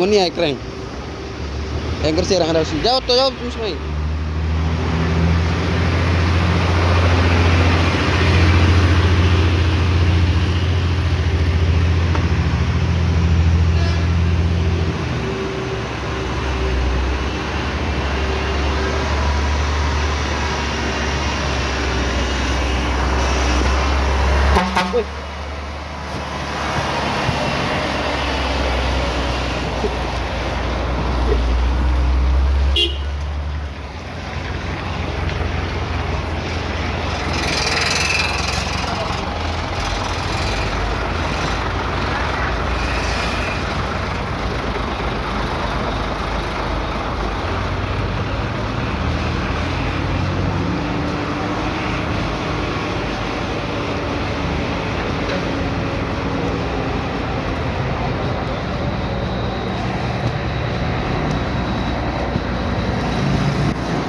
ngunia keren. Yang gersirang ada sih. Jauh terus main. Wih.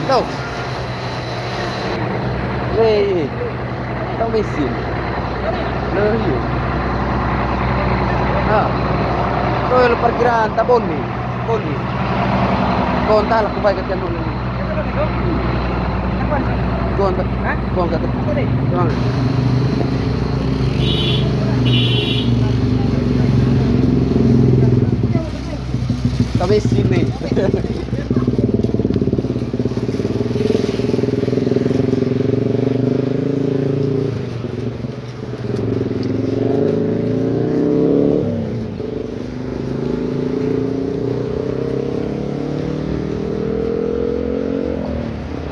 Đâu? Lei. Tao mesin. Lei. Ah. Kau lu parkiran tak boleh. Boleh. Kau entah lah kubai kat kantor ni. Kau entah. Hah? Kau kat. Kau. Tak mesin ni.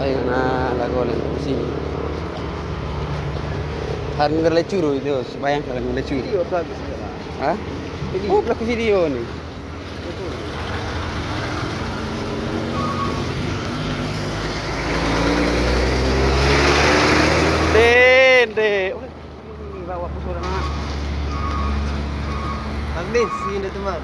Ayun na lago lang po sini. Harus ngelecur itu, bayangkan ngelecur. Video bagus juga. Hah? Oh, pelaku video ni. Den. Ini bawa pesona. Taglis, ini teman.